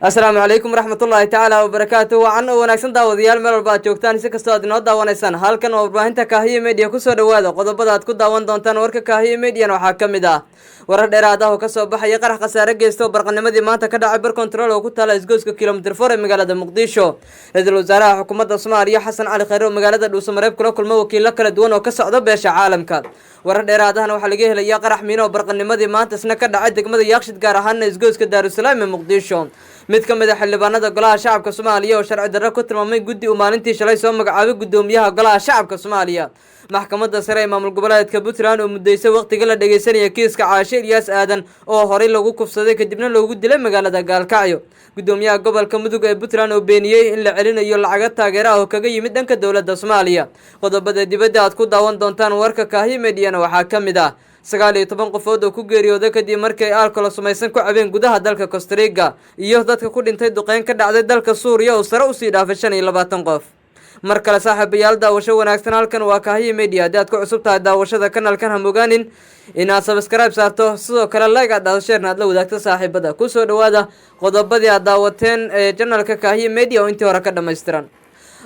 السلام عليكم ورحمة الله تعالى وبركاته وعنا ونكسن داوديال ميل walba joogtaan si kastoo aad inoo daawanaysaan halkan oo warbaahinta Kaahiye Media ku soo dhawaada qodobada aad ku daawan doontaan warka Kaahiye Media waxaa kamid ah warar dheeraad ah oo ka soo baxay qarax khasaare geysto barqanimadii maanta ka dhacay bar control oo ku taala isgoyska kilomitir 4 ee magaalada Muqdisho ra'iisul wasaaraha xukuumadda Soomaaliya Xasan Cali Khayre oo magaalada Dhuusamareeb kula kulmay wakiilo kala duwan oo ka socda beesha caalamka warar dheeraad ah waxa laga helay qarax miino barqanimadii maanta isna ka dhacay degmada Yaaqshid gaar ahaan isgoyska Daarusalaam ee Muqdisho mid ka mid ah xildhibaanada golaha shacabka Soomaaliya oo sharci darro ku tilmaamay guddi uu maalintii shalay soo magacaabay gudoomiyaha golaha shacabka Soomaaliya maxkamadda sare ee maamul goboleedka Puntland oo mudeysay waqtiga la dhageysanaya kiiska Caashe Ilyas Aadan oo horey lagu kufsaday kadibna loogu dilay magaalada Gaalkacyo gudoomiyaha gobolka Mudug ee Puntland oo beeniyay in la celinayo lacag taageero ah oo kaga yimid dhanka dawladda Soomaaliya qodobada dibadda aad ku daawan doontaan warka Kaahiye Media waxaa kamid ah 19 qofood oo ku geeriyooday kadib markii alcohol samaysan ku cabeen gudaha dalka Costa Rica iyo dadka ku dhintay duqeyn ka dhacday dalka Suuriya oo sare u sii dhaafay 25 qof markale saaxiibayaal daawasho wanaagsan halkan waa Kaahiye Media hadii ku cusub tahay daawashada kanaalkan ha mogaanin inaad subscribe saarto sidoo kale like aad share aad la wadaagto saaxiibada ku soo dhawaada qodobadii aad daawateen ee channelka Kaahiye Media oo intii hore ka dhameystiran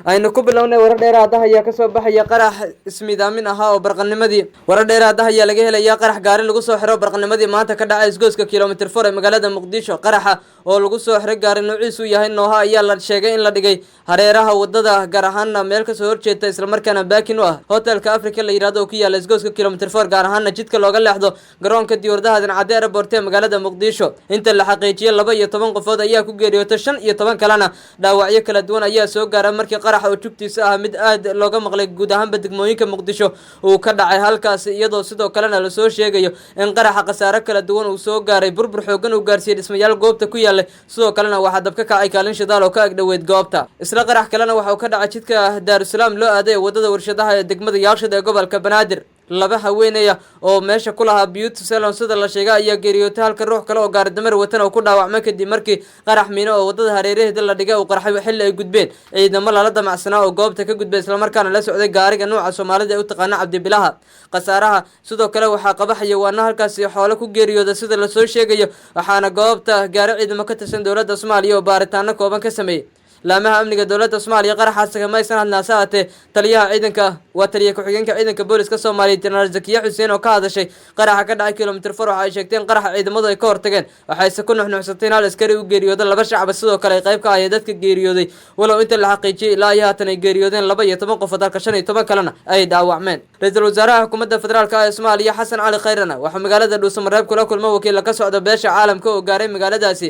aynu ku bilownay warar dheeraad ah ayaa ka soo baxay qarax ismidaamin ah oo barqanimadii warar dheeraad ah ayaa laga helay qarax gaari lagu soo xiro barqanimadii maanta ka dhacay isgoyska kilomitir 4 ee magaalada Muqdisho qaraxa oo lagu soo xiray gaari noociisu yahay nooha ayaa la sheegay in la dhigay hareeraha wadada gaar ahaan meel ka soo horjeeda isla markaana baakin u ah hotelka Africa la yiraahdo oo ku yaala isgoyska kilomitir 4 gaar ahaan jidka looga leexdo garoonka diyaaradaha Cade Airport ee magaalada Muqdisho inta la xaqiijiyay 12 qofood ayaa ku geeriyootay 15 kalena dhaawacyo kala duwan ayaa soo gaaray markii qarax oo jugtiisa ah mid aad looga maqlay guud ahaan degmooyinka Muqdisho uu ka dhacay halkaas iyadoo sidoo kalena la soo sheegayo in qaraxa khasaare kala duwan uu soo gaaray burbur xoogan uu gaarsiiyay dhismayaal goobta ku yaala sidoo kalena waxa dabka ka ay kaalin shidaal oo ka ag dhaweyd goobta isla qarax kalena waxa uu ka dhacay jidka Daarusalaam loo aaday wadada warshadaha ee degmada Yaaqshid ee gobolka Banaadir laba haweenaya oo meesha ku lahaa beauty salon sida la sheegay ayaa geeriyootay halka ruux kale oo gaar damar watan oo ku dhaawacmay kadib markii qarax miino oo wadada hareeraheeda la dhigay oo qarxay xilli ay gudbeen ciidamo la damacsanaa oo goobta ka gudbay isla markaana la socday gaariga nooca Soomaalida ee u taqaan Cabdibilaha qasaaraha sidoo kale waxa qabaxay waana halkaas xoolo ku geeriyooday sida la soo sheegayo waxaana goobta gaari ciidamo ka tirsan dawladda Soomaaliya oo baaritaano kooban ka sameeyay laamaha amniga dawladda Soomaaliya qaraxaas ka maysan hadnaasate taliyaha ciidanka waa taliye ku xigeenka ciidanka booliska Soomaaliya General Zakiya Xuseen oo ka hadashay qaraxa ka dhacay kilomitir 4 waxa ay sheegteen qaraxa ciidamadu ay ka hortageen waxay ku nuxnuxsateen hal askari u geeriyooday laba shacab sidoo kale qayb ka ah dadka geeriyooday walow inta la xaqiijiyay ilaa iyo haatan ay geeriyoodeen 12 qof dalka 15 kalena ay dhaawacmeen ra'iisul wasaaraha xukuumadda federaalka ee Soomaaliya Xasan Cali Khayre waxa magaalada Dhuusamareeb kula kulmay wakiil ka socda beesha caalamka oo gaaray magaaladaasi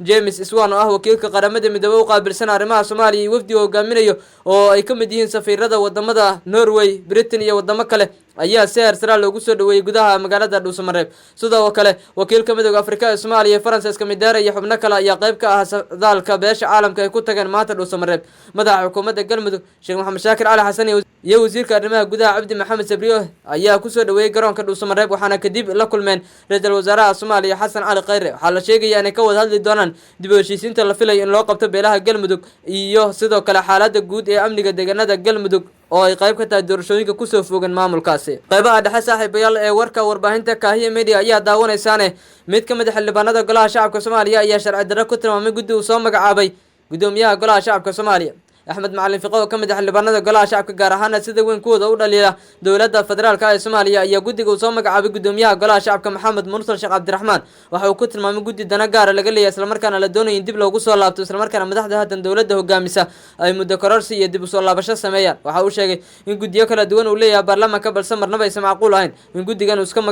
James Iswan oo ah wakiilka qaramada midoobay u qaabilsan arrimaha Soomaaliya iyo wafdi hogaaminayo oo ay ka mid yihiin safiirada wadamada Norway, Britain iyo wadamo kale ayaa si heersara loogu soo dhaweeyay gudaha magaalada Dhuusamareeb sidoo kale wakiilka midowga Afrika ee Soomaaliya Francisco Midare iyo xubno kale ayaa qayb ka ah dalka beesha caalamka ay ku tageen maanta Dhuusamareeb madaxa xukuumadda Galmudug Sheekh Maxamed Shaakir Cali Xasan iyo wasiirka arrimaha gudaha Cabdi Maxamed Sabriyo ayaa ku soo dhaweeyay garoonka Dhuusamareeb waxaana kadib la kulmeen ra'iisul wasaaraha Soomaaliya Xasan Cali Khayre waxa la sheegay in ay ka wada hadli doonaan dib u heshiisiinta la filayo in loo qabto beelaha Galmudug iyo sidoo kale xaaladda guud ee amniga deegaanada Galmudug oo ay qayb ka tahay doorashooyinka ku soo fogan maamulkaasi qaybaha dhexe saaxiibayaal ee warka warbaahinta Kaahiye Media ayaa daawanaysan mid ka mid ah xildhibaanada golaha shacabka Soomaaliya ayaa sharci darro ku tilmaamay guddi uu soo magacaabay gudoomiyaha golaha shacabka Soomaaliya Axmed Macalin Fiqo oo ka mid ah xildhibaanada golaha shacabka gaar ahaan sida weyn kuwada u dhaliila dawladda federaalka ee Soomaaliya ayaa guddiga uu soo magacaabay gudoomiyaha golaha shacabka Maxamed Mursal Sheekh Cabdiraxmaan waxa uu ku tilmaamay guddi dana gaar laga leeyahay isla markaana la doonayo in dib loogu soo laabto isla markaana madaxda haatan dawladda hogaamisa ay muddo kororsi iyo dib u soo laabasho sameeyaan waxa uu sheegay in guddiyo kala duwan uu leeyahay baarlamaanka balse marnaba aysan macquul ahayn in guddigan uu iska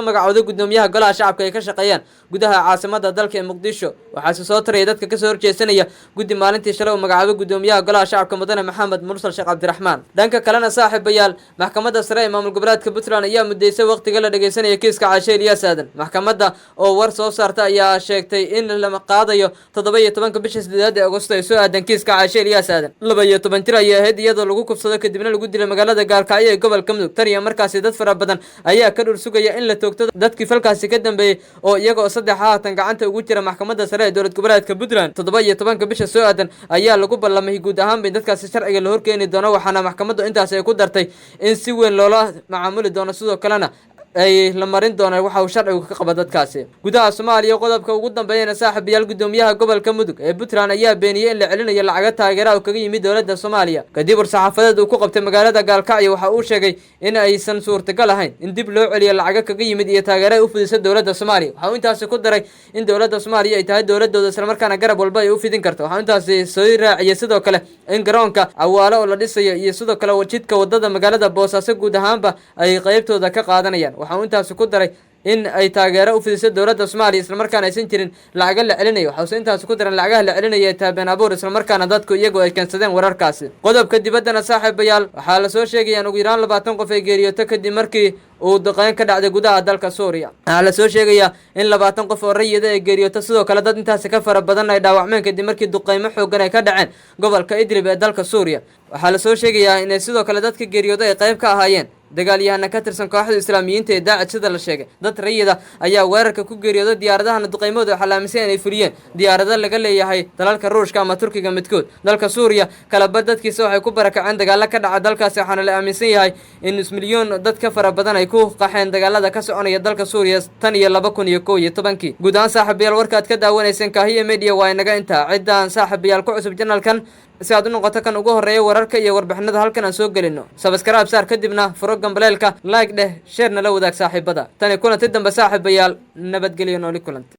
magacawday gudoomiyaha golaha shacabka ay ka shaqeeyaan gudaha caasimadda dalka ee Muqdisho waxa soo taray dadka ka soo horjeesanaya guddi maalintii shalay oo magacaabay gudoomiyaha golaha shacabka mudane Maxamed Mursal Sheekh Cabdiraxmaan dhanka kalena saaxiibayaal maxkamadda sare ee maamul goboleedka Puntland ayaa mudeysay waqtiga la dhageysanaya kiiska Caashe Ilyas Aadan maxkamadda oo war soo saartay ayaa sheegtay in la qaadayo 17 bisha 8 Agoosto ee soo aadan kiiska Caashe Ilyas Aadan 12 tir ayaa ahayd iyadoo lagu kufsaday kadibna lagu dilay magaalada Gaalkacyo ee gobolka Mudug tariya markaasi dad fara badan ayaa ka dhur sugaya in la toogto dadkii falkaasi ka dambeeyay oo iyaga oo saddex haatan gacanta ugu jira maxkamadda sare ee dowlad goboleedka Puntland 17 bisha soo aadan ayaa lagu ballamay guud ahaan bay dadkaasi sharciga la horkeeni doono waxaana maxkamaddu intaas ay ku dartay in si weyn loola macaamuli doono sidoo kalena ay la marin doonaan waxa uu sharcigu ka qaba dadkaasi. Gudaha Soomaaliya qodobka ugu dambeeyana saaxiibayaal gudoomiyaha gobolka Mudug ee Puntland ayaa beeniyay in la celinayo lacag taageero oo kaga yimid dowladda Soomaaliya kadib war-saxaafadeed uu ku qabtay magaalada Gaalkacyo. Waxa uu sheegay in aysan suurtagal ahayn in dib loo celiyo lacag kaga yimid iyo taageero u fidisay dowladda Soomaaliya. Waxa uu intaas ku daray in dowladda Soomaaliya ay tahay dowladooda isla markaana garab walba ay u fidin karto. Waxa intaas soo raaciyay sidoo kale in garoonka Awaalo oo la dhisayo iyo sidoo kale wajidka wadada magaalada Boosaaso guud ahaanba ay qaybtooda ka qaadanayaan. Waxa uu intaas ku daray in ay taageero u fidisay dowladda Soomaaliya isla markaana aysan jirin lacag la celinayo. Waxa uu intaas ku daray lacagaha la celinayo taabeen abuur isla markaana dadku iyagu ay keensadeen wararkaasi. Qodobka dibaddana saaxiibayaal waxa la soo sheegay in ugu yaraan 20 qof ay geeriyootay kadib markii uu duqeyn ka dhacday gudaha dalka Suuriya. Waxa la soo sheegay in 20 qof oo rayid ay geeriyootay sidoo kale dad intaas ka fara badan ay dhaawacmeen kadib markii duqeymo xooggan ay ka dhaceen gobolka Idlib ee dalka Suuriya. Waxa la soo sheegay in sidoo kale dadka geeriyooday ay qayb ka ahaayeen dagaalyahana ka tirsan kooxda Islaamiyiinta ee Daacad sida la sheegay. Dad rayida ayaa weerarka ku geeriyooday diyaaradaha duqeymada waxa la aaminsan inay fuliyeen diyaarado laga leeyahay dalalka Ruushka ama Turkiga midkood. Dalka Suuriya kala bad dadkiisa waxay ku barakaceen dagaalo ka dhaca dalkaasi waxaana la aaminsan yahay in milyan dad ka fara badan ay ku qaxeen dagaalada ka soconaya dalka Suuriya tan iyo 2011. Guud ahaan saaxiibayaal warkaad ka daawaneyseen Kaahiye Media waa inaga intaa. Cidaan saaxiibayaal ku cusub channelkan si aad u noqoto kan ugu horeeya wararka iyo warbixinada halkan aan soo gelino. Subscribe saar kadibna furo gambaleelka, like dheh, share na la wadaag saaxiibada. Tani kulanti dambe saaxiibayaal, nabadgelyo nooli kulanti.